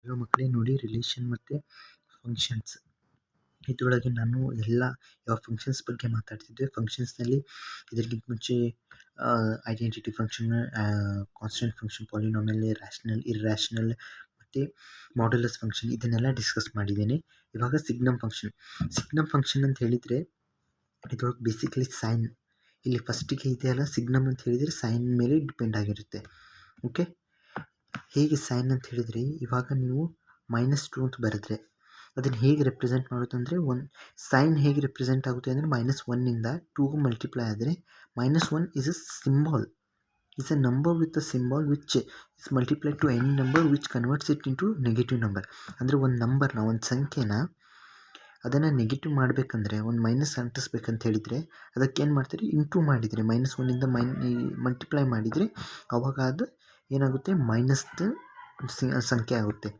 Hello ಮಕ್ಕಳೇ, ನೋಡಿ relation ಮತ್ತು ಫಂಕ್ಷನ್ಸ್ ಇದರೊಳಗೆ ನಾನು ಯಾವ ಫಂಕ್ಷನ್ಸ್ ಬಗ್ಗೆ ಮಾತಾಡ್ತಿದ್ದೆ. ಫಂಕ್ಷನ್ಸ್ನಲ್ಲಿ ಇದಕ್ಕಿಂತ ಮುಂಚೆ identity function, constant function, polynomial, rational, irrational ಮತ್ತು ಮಾಡ್ಯುಲಸ್ ಫಂಕ್ಷನ್ ಇದನ್ನೆಲ್ಲ ಡಿಸ್ಕಸ್ ಮಾಡಿದ್ದೇನೆ. ಇವಾಗ ಸಿಗ್ನಮ್ ಫಂಕ್ಷನ್ ಅಂತ ಹೇಳಿದರೆ ಇದ್ರೊಳಗೆ ಬೇಸಿಕಲಿ ಸೈನ್ ಇಲ್ಲಿ ಫಸ್ಟಿಗೆ ಇದೆಯಲ್ಲ, ಸಿಗ್ನಮ್ ಅಂತ ಹೇಳಿದರೆ ಸೈನ್ ಮೇಲೆ ಡಿಪೆಂಡ್ ಆಗಿರುತ್ತೆ. ಓಕೆ, ಹೇಗೆ ಸೈನ್ ಅಂತ ಹೇಳಿದರೆ ಇವಾಗ ನೀವು -2 ಅಂತ ಬರೆದ್ರೆ ಅದನ್ನು ಹೇಗೆ ರೆಪ್ರೆಸೆಂಟ್ ಮಾಡೋದಂದರೆ ಸೈನ್ ಹೇಗೆ ರೆಪ್ರೆಸೆಂಟ್ ಆಗುತ್ತೆ ಅಂದರೆ -1ಇಂದ 2 ಮಲ್ಟಿಪ್ಲೈ ಆದರೆ -1 is a symbol, is a number with a symbol which is multiplied to any number which converts it into negative number. ಅಂದರೆ ಒಂದು ನಂಬರ್ನ, ಒಂದು ಸಂಖ್ಯೆನ ಅದನ್ನು ನೆಗೆಟಿವ್ ಮಾಡಬೇಕಂದ್ರೆ ಒಂದು ಮೈನಸ್ ಅಂಟಿಸ್ಬೇಕಂತ ಹೇಳಿದರೆ ಅದಕ್ಕೆ ಏನು ಮಾಡ್ತೀರಿ, ಇಂಟು ಮಾಡಿದರೆ -1ಇಂದ ಮಲ್ಟಿಪ್ಲೈ ಮಾಡಿದರೆ ಅವಾಗ ಅದು ಏನಾಗುತ್ತೆ, ಮೈನಸ್ದು ಸಂಖ್ಯೆ ಆಗುತ್ತೆ.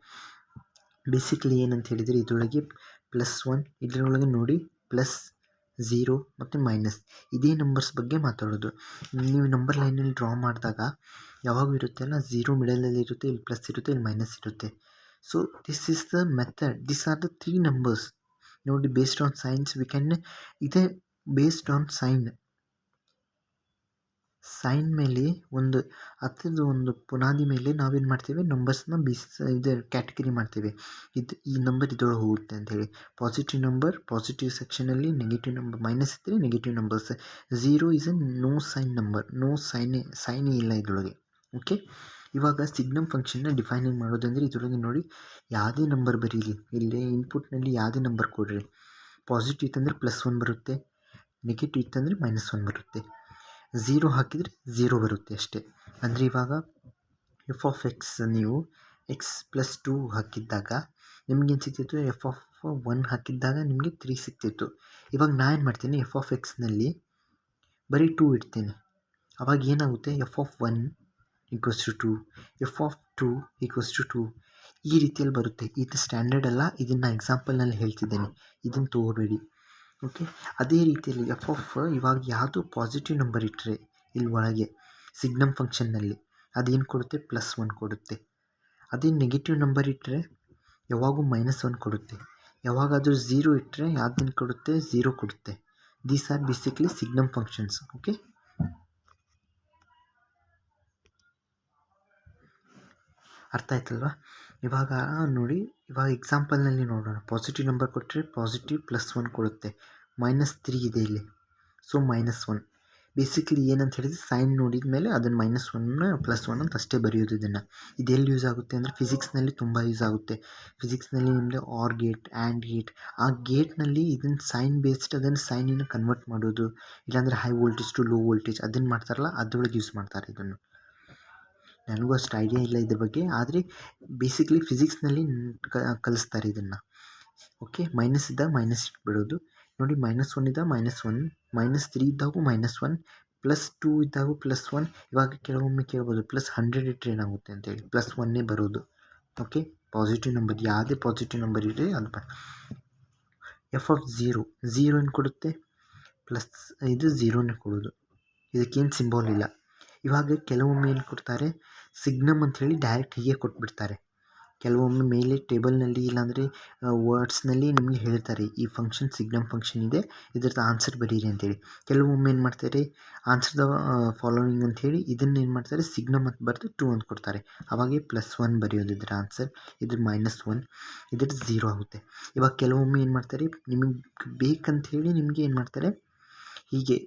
ಬೇಸಿಕಲಿ ಏನಂತ ಹೇಳಿದರೆ ಇದರೊಳಗೆ +1, ಇದರೊಳಗೆ ನೋಡಿ +0 ಮತ್ತು ಮೈನಸ್ ಇದೇ ನಂಬರ್ಸ್ ಬಗ್ಗೆ ಮಾತಾಡೋದು. ನೀವು ನಂಬರ್ ಲೈನಲ್ಲಿ ಡ್ರಾ ಮಾಡಿದಾಗ ಯಾವಾಗೂ ಇರುತ್ತೆ ಅಲ್ಲ, 0 ಮಿಡಲಲ್ಲಿ ಇರುತ್ತೆ, ಇಲ್ಲಿ ಪ್ಲಸ್ ಇರುತ್ತೆ, ಇಲ್ಲಿ ಮೈನಸ್ ಇರುತ್ತೆ. So this is the method, this are the 3 numbers. ನೋಡಿ, based on signs we can, ಇದೇ ಬೇಸ್ಡ್ ಆನ್ ಸೈನ್ ಮೇಲೆ ಅದರದ್ದು ಒಂದು ಪುನಾದಿ ಮೇಲೆ ನಾವೇನು ಮಾಡ್ತೇವೆ, ನಂಬರ್ಸ್ನ ಕ್ಯಾಟಗರಿ ಮಾಡ್ತೇವೆ. ಈ ನಂಬರ್ ಇದರೊಳಗೆ ಹೋಗುತ್ತೆ ಅಂತೇಳಿ. ಪಾಸಿಟಿವ್ ನಂಬರ್ ಪಾಸಿಟಿವ್ ಸೆಕ್ಷನಲ್ಲಿ, ನೆಗೆಟಿವ್ ನಂಬರ್ ಮೈನಸ್ ಇದ್ದರೆ negative numbers. 0 is a no sign number, no ಸೈನೇ ಇಲ್ಲ ಇದರೊಳಗೆ. ಓಕೆ, ಇವಾಗ ಸಿಗ್ನಮ್ ಫಂಕ್ಷನ್ನ ಡಿಫೈನಿಂಗ್ ಮಾಡೋದಂದರೆ ಇದರೊಳಗೆ ನೋಡಿ, ಯಾವುದೇ ನಂಬರ್ ಬರೀಲಿ, ಇಲ್ಲಿ ಇನ್ಪುಟ್ನಲ್ಲಿ ಯಾವುದೇ ನಂಬರ್ ಕೊಡ್ರಿ, ಪಾಸಿಟಿವ್ ಇತ್ತಂದರೆ +1 ಬರುತ್ತೆ, ನೆಗೆಟಿವ್ ಇತ್ತಂದರೆ -1 ಬರುತ್ತೆ, 0 ಹಾಕಿದರೆ 0 ಬರುತ್ತೆ ಅಷ್ಟೇ. ಅಂದರೆ ಇವಾಗ f(x) ನೀವು x+2 ಹಾಕಿದ್ದಾಗ ನಿಮಗೇನು ಸಿಗ್ತಿತ್ತು, f(1) ಹಾಕಿದ್ದಾಗ ನಿಮಗೆ 3 ಸಿಗ್ತಿತ್ತು. ಇವಾಗ ನಾನು ಏನು ಮಾಡ್ತೀನಿ, f(x)ನಲ್ಲಿ ಬರೀ 2 ಇಡ್ತೀನಿ. ಅವಾಗ ಏನಾಗುತ್ತೆ, f(1) = 2, f(2) = 2 ಈ ರೀತಿಯಲ್ಲಿ ಬರುತ್ತೆ. ಇದು ಸ್ಟ್ಯಾಂಡರ್ಡ್ ಅಲ್ಲ, ಇದನ್ನು ಎಕ್ಸಾಂಪಲ್ನಲ್ಲಿ ಹೇಳ್ತಿದ್ದೇನೆ, ಇದನ್ನು ತೊಗೋಬೇಡಿ. ಓಕೆ, ಅದೇ ರೀತಿಯಲ್ಲಿ ಇವಾಗ ಯಾವುದು ಪಾಸಿಟಿವ್ ನಂಬರ್ ಇಟ್ಟರೆ ಇಲ್ಲಿ ಒಳಗೆ ಸಿಗ್ನಮ್ ಫಂಕ್ಷನ್ನಲ್ಲಿ ಅದೇನು ಕೊಡುತ್ತೆ, +1 ಕೊಡುತ್ತೆ. ಅದೇ ನೆಗೆಟಿವ್ ನಂಬರ್ ಇಟ್ಟರೆ ಯಾವಾಗೂ -1 ಕೊಡುತ್ತೆ. ಯಾವಾಗಾದರೂ 0 ಇಟ್ಟರೆ ಅದನ್ನು ಕೊಡುತ್ತೆ, 0 ಕೊಡುತ್ತೆ. These are basically signum functions. Okay, ಅರ್ಥ ಆಯ್ತಲ್ವಾ? ಇವಾಗ ನೋಡಿ, ಇವಾಗ ಎಕ್ಸಾಂಪಲ್ನಲ್ಲಿ ನೋಡೋಣ. ಪಾಸಿಟಿವ್ ನಂಬರ್ ಕೊಟ್ಟರೆ ಪಾಸಿಟಿವ್ +1 ಕೊಡುತ್ತೆ, -3 ಇದೆ ಇಲ್ಲಿ, ಸೊ -1. ಬೇಸಿಕಲಿ ಏನಂತ ಹೇಳಿದರೆ ಸೈನ್ ನೋಡಿದ ಮೇಲೆ ಅದನ್ನು -1 +1 ಅಂತ ಅಷ್ಟೇ ಬರೆಯೋದು. ಇದೆಲ್ಲಿ ಯೂಸ್ ಆಗುತ್ತೆ ಅಂದರೆ ಫಿಸಿಕ್ಸ್ನಲ್ಲಿ ತುಂಬ ಯೂಸ್ ಆಗುತ್ತೆ. ಫಿಸಿಕ್ಸ್ನಲ್ಲಿ ನಿಮ್ಮದು ಆರ್ ಗೇಟ್, ಆ್ಯಂಡ್ ಗೇಟ್, ಆ ಗೇಟ್ನಲ್ಲಿ ಇದನ್ನು ಸೈನ್ ಬೇಸ್ಡ್ ಅದನ್ನು ಸೈನಿನ ಕನ್ವರ್ಟ್ ಮಾಡೋದು, ಇಲ್ಲಾಂದರೆ high voltage to low voltage ಅದನ್ನು ಮಾಡ್ತಾರಲ್ಲ, ಅದರೊಳಗೆ ಯೂಸ್ ಮಾಡ್ತಾರೆ ಇದನ್ನು. ನನಗೂ ಅಷ್ಟು ಐಡಿಯಾ ಇಲ್ಲ ಇದ್ರ ಬಗ್ಗೆ, ಆದರೆ ಬೇಸಿಕಲಿ ಫಿಸಿಕ್ಸ್ನಲ್ಲಿ ಕಲಿಸ್ತಾರೆ ಇದನ್ನು. ಓಕೆ, ಮೈನಸ್ ಇದ್ದಾಗ ಮೈನಸ್ ಇಟ್ಬಿಡೋದು. ನೋಡಿ, -1 ಇದ್ದಾಗ -1, -3 ಇದ್ದಾಗೂ -1, +2 ಇದ್ದಾಗೂ +1. ಇವಾಗ ಕೆಲವೊಮ್ಮೆ ಕೇಳ್ಬೋದು, +100 ಇಟ್ಟರೆ ಏನಾಗುತ್ತೆ ಅಂತೇಳಿ, +1 ಬರೋದು. ಓಕೆ, ಪಾಸಿಟಿವ್ ನಂಬರ್ ಯಾವುದೇ ಪಾಸಿಟಿವ್ ನಂಬರ್ ಇಟ್ಟರೆ ಅದು f(0) 0 ಕೊಡುತ್ತೆ, ಪ್ಲಸ್ ಇದು 0ನೇ ಕೊಡೋದು, ಇದಕ್ಕೇನು ಸಿಂಬಾಲ್ ಇಲ್ಲ. ಇವಾಗ ಕೆಲವೊಮ್ಮೆ ಏನು ಕೊಡ್ತಾರೆ, ಸಿಗ್ನಮ್ ಅಂಥೇಳಿ ಡೈರೆಕ್ಟ್ ಹೀಗೆ ಕೊಟ್ಬಿಡ್ತಾರೆ. ಕೆಲವೊಮ್ಮೆ ಮೇಲೆ ಟೇಬಲ್ನಲ್ಲಿ ಇಲ್ಲಾಂದರೆ ವರ್ಡ್ಸ್ನಲ್ಲಿ ನಿಮಗೆ ಹೇಳ್ತಾರೆ, ಈ ಫಂಕ್ಷನ್ ಸಿಗ್ನಮ್ ಫಂಕ್ಷನ್ ಇದೆ, ಇದ್ರದ್ದು ಆನ್ಸರ್ ಬರೀರಿ ಅಂತೇಳಿ. ಕೆಲವೊಮ್ಮೆ ಏನು ಮಾಡ್ತಾರೆ, ಆನ್ಸರ್ ದ ಫಾಲೋವಿಂಗ್ ಅಂಥೇಳಿ ಇದನ್ನು ಏನು ಮಾಡ್ತಾರೆ, ಸಿಗ್ನಮ್ ಅಂತ ಬರೆದು 2 ಅಂತ ಕೊಡ್ತಾರೆ. ಅವಾಗೆ +1 ಬರೆಯೋದು ಇದ್ರ ಆನ್ಸರ್, ಇದ್ರ -1, ಇದ್ರದ್ದು 0 ಆಗುತ್ತೆ. ಇವಾಗ ಕೆಲವೊಮ್ಮೆ ಏನು ಮಾಡ್ತಾರೆ, ನಿಮಗೆ ಬೇಕಂಥೇಳಿ ನಿಮಗೆ ಏನು ಮಾಡ್ತಾರೆ, ಹೀಗೆ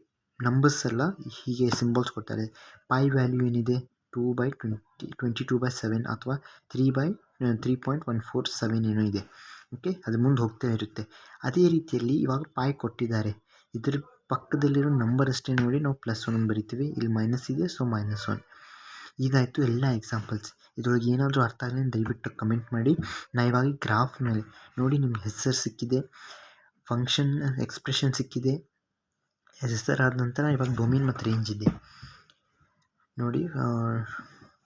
ನಂಬರ್ಸ್ ಎಲ್ಲ ಹೀಗೆ ಸಿಂಬಲ್ಸ್ ಕೊಡ್ತಾರೆ. ಪೈ ವ್ಯಾಲ್ಯೂ ಏನಿದೆ, 2/22/7 ಅಥವಾ 3.147 ಏನೋ ಇದೆ. ಓಕೆ, ಅದು ಮುಂದೆ ಹೋಗ್ತಾ ಇರುತ್ತೆ. ಅದೇ ರೀತಿಯಲ್ಲಿ ಇವಾಗ ಪಾಯ್ ಕೊಟ್ಟಿದ್ದಾರೆ, ಇದ್ರ ಪಕ್ಕದಲ್ಲಿರೋ ನಂಬರ್ ಅಷ್ಟೇ ನೋಡಿ ನಾವು +1 ಬರಿತೀವಿ, ಇಲ್ಲಿ ಮೈನಸ್ ಇದೆ, ಸೊ -1. ಇದಾಯಿತು ಎಲ್ಲ ಎಕ್ಸಾಂಪಲ್ಸ್. ಇದರೊಳಗೆ ಏನಾದರೂ ಅರ್ಥ ಆಗಲಿ ದಯವಿಟ್ಟು ಕಮೆಂಟ್ ಮಾಡಿ. ನಾ ಇವಾಗ ಗ್ರಾಫ್ನಲ್ಲಿ ನೋಡಿ, ನಿಮ್ಗೆ ಹೆಸರು ಸಿಕ್ಕಿದೆ, ಫಂಕ್ಷನ್ ಎಕ್ಸ್ಪ್ರೆಷನ್ ಸಿಕ್ಕಿದೆ. ಹೆಸರಾದ ನಂತರ ಇವಾಗ ಡೊಮೇನ್ ಮತ್ತು ರೇಂಜ್ ಇದೆ ನೋಡಿ.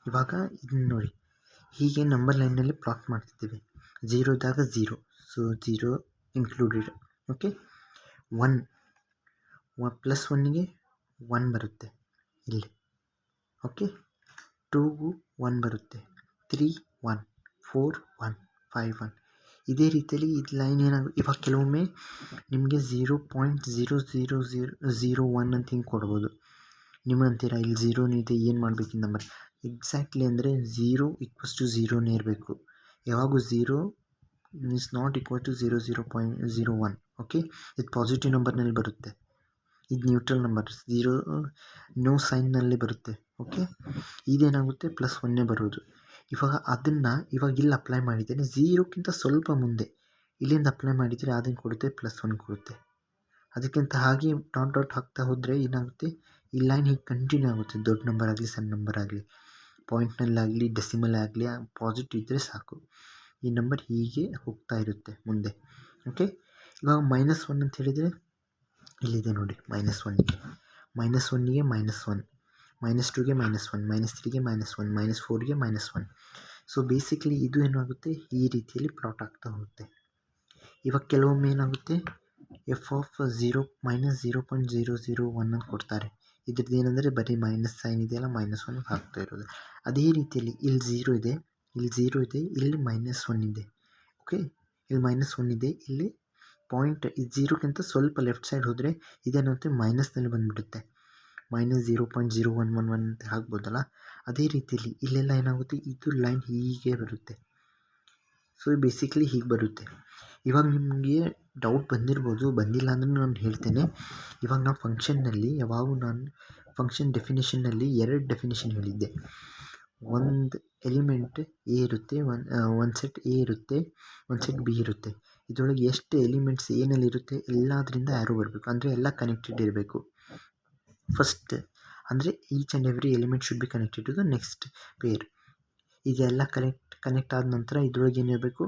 ಇವಾಗ ಇದನ್ನು ನೋಡಿ, ಹೀಗೆ ನಂಬರ್ ಲೈನಲ್ಲಿ ಪ್ಲಾಟ್ ಮಾಡ್ತಿದ್ದೀವಿ. 0 ಇದ್ದಾಗ 0, ಸೊ 0 ಇನ್ಕ್ಲೂಡೆಡ್. ಓಕೆ, 1 +1ಗೆ 1 ಬರುತ್ತೆ ಇಲ್ಲಿ. ಓಕೆ, 2ಗೂ 1 ಬರುತ್ತೆ, 3 1, 4 1 5 1. ಇದೇ ರೀತಿಯಲ್ಲಿ ಇದು ಲೈನ್ ಇವಾಗ ಕೆಲವೊಮ್ಮೆ ನಿಮಗೆ 0.00001 ಅಂತ ಹಿಂಗೆ ಕೊಡ್ಬೋದು. ನೀವು ಅಂತೀರಾ ಇಲ್ಲಿ 0 ಇದೆ, ಏನು ಮಾಡಬೇಕು ಈ ನಂಬರ್? ಎಕ್ಸಾಕ್ಟ್ಲಿ ಅಂದರೆ 0 = 0ನೇ ಇರಬೇಕು. ಯಾವಾಗೂ 0 is not equal to 0.01. Okay, ಇದು ಪಾಸಿಟಿವ್ ನಂಬರ್ನಲ್ಲಿ ಬರುತ್ತೆ, ಇದು ನ್ಯೂಟ್ರಲ್ ನಂಬರ್ 0 ನೋ ಸೈನ್ನಲ್ಲಿ ಬರುತ್ತೆ. ಓಕೆ, ಇದೇನಾಗುತ್ತೆ +1 ಬರೋದು. ಇವಾಗ ಇಲ್ಲಿ ಅಪ್ಲೈ ಮಾಡಿದ್ದೇನೆ 0ಕ್ಕಿಂತ ಸ್ವಲ್ಪ ಮುಂದೆ ಇಲ್ಲಿಂದ ಅಪ್ಲೈ ಮಾಡಿದರೆ ಅದನ್ನು ಕೊಡುತ್ತೆ +1 ಕೊಡುತ್ತೆ. ಅದಕ್ಕಿಂತ ಹಾಗೆ ಡಾಟ್ ಹಾಕ್ತಾ ಹೋದರೆ ಏನಾಗುತ್ತೆ, ಈ ಲೈನ್ ಹೀಗೆ ಕಂಟಿನ್ಯೂ ಆಗುತ್ತೆ. ದೊಡ್ಡ ನಂಬರ್ ಆಗಲಿ ಸಣ್ಣ ನಂಬರ್ ಆಗಲಿ, ಪಾಯಿಂಟ್ನಲ್ಲಾಗಲಿ ಡೆಸಿಮಲ್ ಆಗಲಿ ಪಾಸಿಟಿವ್ ಇದ್ದರೆ ಸಾಕು, ಈ ನಂಬರ್ ಹೀಗೆ ಹೋಗ್ತಾ ಇರುತ್ತೆ ಮುಂದೆ. ಓಕೆ, ಇವಾಗ -1 ಅಂತ ಹೇಳಿದರೆ ಇಲ್ಲಿದೆ ನೋಡಿ, -1ಗೆ -1ಗೆ -1, -2ಗೆ -1, -3ಗೆ -1, -4ಗೆ -1. ಸೊ ಬೇಸಿಕಲಿ ಇದು ಏನಾಗುತ್ತೆ, ಈ ರೀತಿಯಲ್ಲಿ ಪ್ಲಾಟ್ ಆಗ್ತಾ ಹೋಗುತ್ತೆ. ಇವಾಗ ಕೆಲವೊಮ್ಮೆ ಏನಾಗುತ್ತೆ f(0) -0.001 ಅಂತ ಕೊಡ್ತಾರೆ. ಇದ್ರದ್ದು ಏನಂದರೆ ಬರೀ ಮೈನಸ್ ಸೈನ್ ಇದೆಯಲ್ಲ, -1 ಹಾಕ್ತಾ ಇರೋದು. ಅದೇ ರೀತಿಯಲ್ಲಿ ಇಲ್ಲಿ 0 ಇದೆ, ಇಲ್ಲಿ 0 ಇದೆ, ಇಲ್ಲಿ -1 ಇದೆ. ಓಕೆ, ಇಲ್ಲಿ -1 ಇದೆ, ಇಲ್ಲಿ ಪಾಯಿಂಟ್ ಇದು 0ಕ್ಕಿಂತ ಸ್ವಲ್ಪ ಲೆಫ್ಟ್ ಸೈಡ್ ಹೋದರೆ ಇದೇನಾಗುತ್ತೆ ಮೈನಸ್ನಲ್ಲಿ ಬಂದುಬಿಡುತ್ತೆ, -0.0111 ಅಂತ ಹಾಕ್ಬೋದಲ್ಲ. ಅದೇ ರೀತಿಯಲ್ಲಿ ಇಲ್ಲೆಲ್ಲ ಏನಾಗುತ್ತೆ, ಇದು ಲೈನ್ ಹೀಗೆ ಬರುತ್ತೆ. ಸೊ ಬೇಸಿಕಲಿ ಹೀಗೆ ಬರುತ್ತೆ. ಇವಾಗ ನಿಮಗೆ ಡೌಟ್ ಬಂದಿರ್ಬೋದು, ಬಂದಿಲ್ಲ ಅಂದ್ರೆ ನಾನು ಹೇಳ್ತೇನೆ. ಇವಾಗ ನಾವು ಫಂಕ್ಷನ್ನಲ್ಲಿ ಫಂಕ್ಷನ್ ಡೆಫಿನೇಷನ್ನಲ್ಲಿ 2 ಡೆಫಿನೇಷನ್ ಹೇಳಿದ್ದೆ. ಒಂದು ಎಲಿಮೆಂಟ್ ಎ ಇರುತ್ತೆ, ಒಂದು ಸೆಟ್ ಎ ಇರುತ್ತೆ, ಒಂದು ಸೆಟ್ ಬಿ ಇರುತ್ತೆ. ಇದರೊಳಗೆ ಎಷ್ಟು ಎಲಿಮೆಂಟ್ಸ್ ಏನಲ್ಲಿ ಇರುತ್ತೆ ಎಲ್ಲದರಿಂದ ಆ್ಯರೋ ಬರಬೇಕು, ಅಂದರೆ ಎಲ್ಲ ಕನೆಕ್ಟೆಡ್ ಇರಬೇಕು. ಫಸ್ಟ್ ಅಂದರೆ each and every element should be connected to the next pair. ಇದೆಲ್ಲ ಕನೆಕ್ಟ್ ಆದ ನಂತರ ಇದರೊಳಗೆ ಏನಿರಬೇಕು,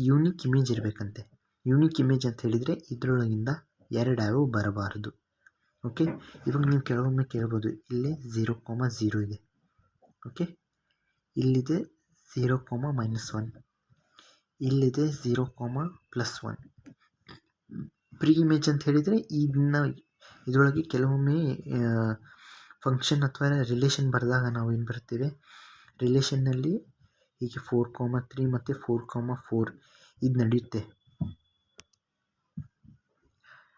ಯೂನಿಕ್ ಇಮೇಜ್ ಇರಬೇಕಂತೆ. ಯೂನಿಕ್ ಇಮೇಜ್ ಅಂತ ಹೇಳಿದರೆ ಇದರೊಳಗಿಂದ 2 ಆ್ಯರೋ ಬರಬಾರದು. ಓಕೆ, ಇವಾಗ ನೀವು ಕೆಲವೊಮ್ಮೆ ಕೇಳ್ಬೋದು, ಇಲ್ಲೇ 0,0 ಇದೆ. ಓಕೆ, ಇಲ್ಲಿದೆ 0,-1, ಇಲ್ಲಿದೆ 0,+1. ಪ್ರೀ ಇಮೇಜ್ ಅಂತ ಹೇಳಿದರೆ ಇದರೊಳಗೆ ಕೆಲವೊಮ್ಮೆ ಫಂಕ್ಷನ್ ಅಥವಾ ರಿಲೇಷನ್ ಬರೆದಾಗ ನಾವು ಏನು ಬರ್ತೀವಿ, ರಿಲೇಷನ್ನಲ್ಲಿ ಹೀಗೆ 4,3 ಮತ್ತು 4,4 ಇದು ನಡೆಯುತ್ತೆ.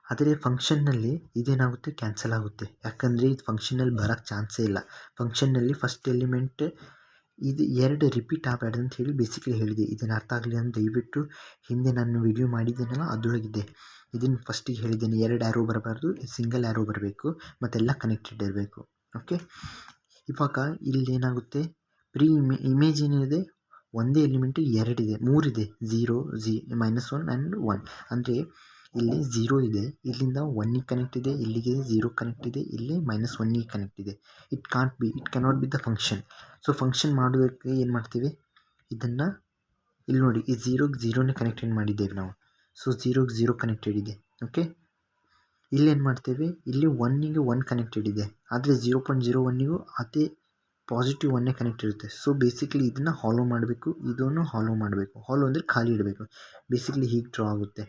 ಆದರೆ ಫಂಕ್ಷನ್ನಲ್ಲಿ ಇದೇನಾಗುತ್ತೆ, ಕ್ಯಾನ್ಸಲ್ ಆಗುತ್ತೆ. ಯಾಕಂದರೆ ಇದು ಫಂಕ್ಷನಲ್ಲಿ ಬರೋಕ್ಕೆ ಚಾನ್ಸೇ ಇಲ್ಲ. ಫಂಕ್ಷನ್ನಲ್ಲಿ ಫಸ್ಟ್ ಎಲಿಮೆಂಟ್ ಇದು 2 ರಿಪೀಟ್ ಆಗಬಾರ್ದು ಅಂತ ಹೇಳಿ ಬೇಸಿಕಲಿ ಹೇಳಿದೆ. ಇದನ್ನು ಅರ್ಥ ಆಗಲಿ ಅಂತ ದಯವಿಟ್ಟು ಹಿಂದೆ ನಾನು ವಿಡಿಯೋ ಮಾಡಿದ್ದೇನಲ್ಲ ಅದರೊಳಗಿದೆ, ಇದನ್ನು ಫಸ್ಟಿಗೆ ಹೇಳಿದ್ದೇನೆ. 2 ಆ್ಯರೋ ಬರಬಾರ್ದು, ಸಿಂಗಲ್ ಆ್ಯರೋ ಬರಬೇಕು, ಮತ್ತೆಲ್ಲ ಕನೆಕ್ಟೆಡ್ ಇರಬೇಕು. ಓಕೆ, ಇವಾಗ ಇಲ್ಲೇನಾಗುತ್ತೆ, ಇಮೇಜ್ ಏನಿದೆ, ಒಂದೇ ಎಲಿಮೆಂಟ್ 2 ಇದೆ, 3 ಇದೆ, 0, -1 ಆ್ಯಂಡ್ 1. ಅಂದರೆ ಇಲ್ಲಿ 0 ಇದೆ, ಇಲ್ಲಿಂದ 1ಗೆ ಕನೆಕ್ಟ್ ಇದೆ, ಇಲ್ಲಿಗೆ 0 ಕನೆಕ್ಟ್ ಇದೆ, ಇಲ್ಲಿ -1ಗೆ ಕನೆಕ್ಟ್ ಇದೆ. It cannot be the function. So function ಮಾಡೋದಕ್ಕೆ ಏನು ಮಾಡ್ತೀವಿ, ಇದನ್ನು ಇಲ್ಲಿ ನೋಡಿ, ಈ 0ಗೆ 0ನೇ ಕನೆಕ್ಟೆಡ್ ಮಾಡಿದ್ದೇವೆ ನಾವು. ಸೊ 0ಗೆ 0 ಕನೆಕ್ಟೆಡ್ ಇದೆ. ಓಕೆ, ಇಲ್ಲೇನು ಮಾಡ್ತೇವೆ, ಇಲ್ಲಿ 1ಗೆ 1 ಕನೆಕ್ಟೆಡ್ ಇದೆ, ಆದರೆ 0.01ಗೂ ಅದೇ ಪಾಸಿಟಿವ್ 1ನೇ ಕನೆಕ್ಟ್ ಇರುತ್ತೆ. ಸೊ ಬೇಸಿಕಲಿ ಇದನ್ನು ಹಾಲೋ ಮಾಡಬೇಕು, ಇದನ್ನು ಹಾಲೋ ಮಾಡಬೇಕು. ಹಾಲೋ ಅಂದರೆ ಖಾಲಿ ಇಡಬೇಕು. ಬೇಸಿಕಲಿ ಹೀಗೆ ಡ್ರಾ ಆಗುತ್ತೆ.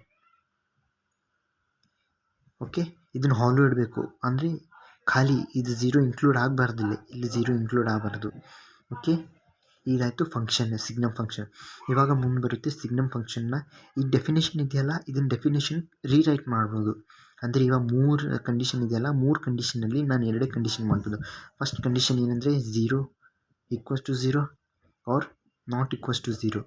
ಓಕೆ, ಇದನ್ನು ಹಾಲೋ ಇಡಬೇಕು ಅಂದರೆ ಖಾಲಿ, ಇದು 0 ಇನ್ಕ್ಲೂಡ್ ಆಗಬಾರ್ದಿಲ್ಲ, ಇಲ್ಲಿ 0 ಇನ್ಕ್ಲೂಡ್ ಆಗಬಾರ್ದು. ಓಕೆ, ಇದಾಯಿತು ಫಂಕ್ಷನ್, ಸಿಗ್ನಮ್ ಫಂಕ್ಷನ್. ಇವಾಗ ಮುಂದೆ ಬರುತ್ತೆ ಸಿಗ್ನಮ್ ಫಂಕ್ಷನ್ನ. ಈ ಡೆಫಿನೇಷನ್ ಇದೆಯಲ್ಲ, ಇದನ್ನು ಡೆಫಿನೇಷನ್ ರೀರೈಟ್ ಮಾಡ್ಬೋದು. ಅಂದರೆ ಇವಾಗ 3 ಕಂಡೀಷನ್ ಇದೆಯಲ್ಲ, 3 ಕಂಡೀಷನಲ್ಲಿ ನಾನು 2 ಕಂಡೀಷನ್ ಮಾಡ್ಬೋದು. ಫಸ್ಟ್ ಕಂಡೀಷನ್ ಏನಂದರೆ 0 = 0 ಆರ್ ನಾಟ್ = 0.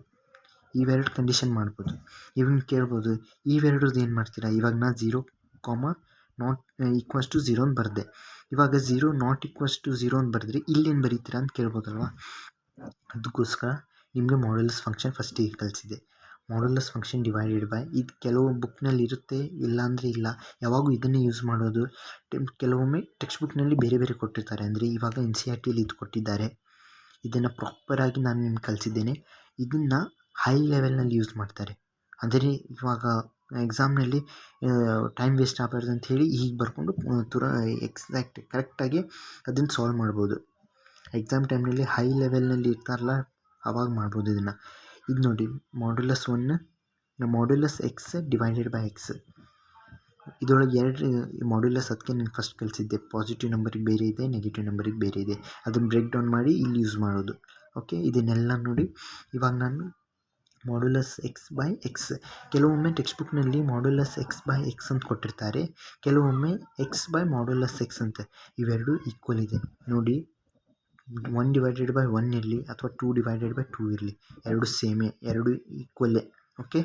ಇವೆರಡು ಕಂಡೀಷನ್ ಮಾಡ್ಬೋದು. ಇವನ್ನ ಕೇಳ್ಬೋದು, ಇವೆರಡರದ್ದು ಏನು ಮಾಡ್ತೀರಾ? ಇವಾಗ ನಾನು 0, ನಾಟ್ = 0 ಅಂತ ಬರೆದೆ. ಇವಾಗ 0 ನಾಟ್ = 0 ಅಂತ ಬರೆದ್ರೆ ಇಲ್ಲೇನು ಬರೀತೀರಾ ಅಂತ ಕೇಳ್ಬೋದಲ್ವ. ಅದಕ್ಕೋಸ್ಕರ ನಿಮಗೆ ಮಾಡ್ಯುಲಸ್ ಫಂಕ್ಷನ್ ಫಸ್ಟಿಗೆ ಕಲಿಸಿದೆ. ಮಾಡ್ಯುಲಸ್ ಫಂಕ್ಷನ್ ಡಿವೈಡೆಡ್ ಬೈ, ಇದು ಕೆಲವು ಬುಕ್ನಲ್ಲಿ ಇರುತ್ತೆ, ಇಲ್ಲಾಂದರೆ ಇಲ್ಲ. ಯಾವಾಗೂ ಇದನ್ನೇ ಯೂಸ್ ಮಾಡೋದು. ಕೆಲವೊಮ್ಮೆ ಟೆಕ್ಸ್ಟ್ ಬುಕ್ನಲ್ಲಿ ಬೇರೆ ಬೇರೆ ಕೊಟ್ಟಿರ್ತಾರೆ, ಅಂದರೆ ಇವಾಗ NCERTಯಲ್ಲಿ ಇದು ಕೊಟ್ಟಿದ್ದಾರೆ. ಇದನ್ನು ಪ್ರಾಪರಾಗಿ ನಾನು ನಿಮ್ಗೆ ಕಲಿಸಿದ್ದೇನೆ. ಇದನ್ನು ಹೈ ಲೆವೆಲ್ನಲ್ಲಿ ಯೂಸ್ ಮಾಡ್ತಾರೆ. ಅಂದರೆ ಇವಾಗ ಎಕ್ಸಾಮ್ನಲ್ಲಿ ಟೈಮ್ ವೇಸ್ಟ್ ಆಗಬಾರ್ದು ಅಂತ ಹೇಳಿ ಹೀಗೆ ಬರ್ಕೊಂಡು ಕರೆಕ್ಟಾಗಿ ಅದನ್ನು ಸಾಲ್ವ್ ಮಾಡ್ಬೋದು. ಎಕ್ಸಾಮ್ ಟೈಮ್ನಲ್ಲಿ ಹೈ ಲೆವೆಲ್ನಲ್ಲಿ ಇರ್ತಾರಲ್ಲ, ಆವಾಗ ಮಾಡ್ಬೋದು ಇದನ್ನು. ಇದು ನೋಡಿ, modulus 1 modulus x divided by x. ಇದರೊಳಗೆ 2 ಮಾಡ್ಯುಲಸ್, ಅದಕ್ಕೆ ನಾನು ಫಸ್ಟ್ ಕಲಿಸಿದ್ದೆ. ಪಾಸಿಟಿವ್ ನಂಬರಿಗೆ ಬೇರೆ ಇದೆ, ನೆಗೆಟಿವ್ ನಂಬರಿಗೆ ಬೇರೆ ಇದೆ. ಅದನ್ನು ಬ್ರೇಕ್ ಡೌನ್ ಮಾಡಿ ಇಲ್ಲಿ ಯೂಸ್ ಮಾಡೋದು. ಓಕೆ, ಇದನ್ನೆಲ್ಲ ನೋಡಿ ಇವಾಗ ನಾನು ಮಾಡ್ಯುಲಸ್ ಎಕ್ಸ್ ಬೈ ಎಕ್ಸ್, ಕೆಲವೊಮ್ಮೆ ಟೆಕ್ಸ್ಟ್ ಬುಕ್ನಲ್ಲಿ ಮಾಡ್ಯುಲಸ್ ಎಕ್ಸ್ ಬೈ ಎಕ್ಸ್ ಅಂತ ಕೊಟ್ಟಿರ್ತಾರೆ, ಕೆಲವೊಮ್ಮೆ ಎಕ್ಸ್ ಬೈ ಮಾಡ್ಯುಲಸ್ ಎಕ್ಸ್ ಅಂತ. ಇವೆರಡು ಈಕ್ವಲ್ ಇದೆ ನೋಡಿ. 1/1 ಇರಲಿ ಅಥವಾ 2/2 ಇರಲಿ, ಎರಡು ಸೇಮೇ, ಎರಡು ಈಕ್ವಲ್ಲೇ. ಓಕೆ,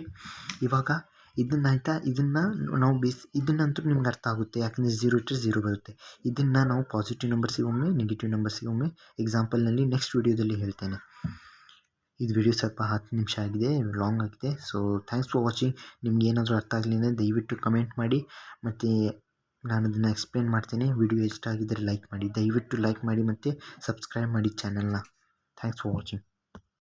ಇವಾಗ ಇದನ್ನಾಯ್ತಾ, ಇದನ್ನು ನಾವು ಇದನ್ನಂತೂ ನಿಮ್ಗೆ ಅರ್ಥ ಆಗುತ್ತೆ, ಯಾಕಂದರೆ 0 ಇಟ್ಟರೆ 0 ಬರುತ್ತೆ. ಇದನ್ನು ನಾವು ಪಾಸಿಟಿವ್ ನಂಬರ್ಸಿಗೆ ಒಮ್ಮೆ, ನೆಗೆಟಿವ್ ನಂಬರ್ಸಿಗೆ ಒಮ್ಮೆ ಎಕ್ಸಾಂಪಲ್ನಲ್ಲಿ ನೆಕ್ಸ್ಟ್ ವೀಡಿಯೋದಲ್ಲಿ ಹೇಳ್ತೇನೆ. ಇದು ವಿಡಿಯೋ ಸ್ವಲ್ಪ 10 ನಿಮಿಷ ಆಗಿದೆ, ಲಾಂಗ್ ಆಗಿದೆ. So thanks for watching. ನಿಮ್ಗೆ ಏನಾದರೂ ಅರ್ಥ ಆಗಲಿಲ್ಲ ದಯವಿಟ್ಟು ಕಮೆಂಟ್ ಮಾಡಿ, ಮತ್ತು ನಾನು ಅದನ್ನು ಎಕ್ಸ್ಪ್ಲೇನ್ ಮಾಡ್ತೇನೆ. ವಿಡಿಯೋ ಇಷ್ಟ ಆಗಿದ್ದರೆ ಲೈಕ್ ಮಾಡಿ, ದಯವಿಟ್ಟು ಲೈಕ್ ಮಾಡಿ ಮತ್ತು ಸಬ್ಸ್ಕ್ರೈಬ್ ಮಾಡಿ ಚಾನಲ್ನ. Thanks for watching.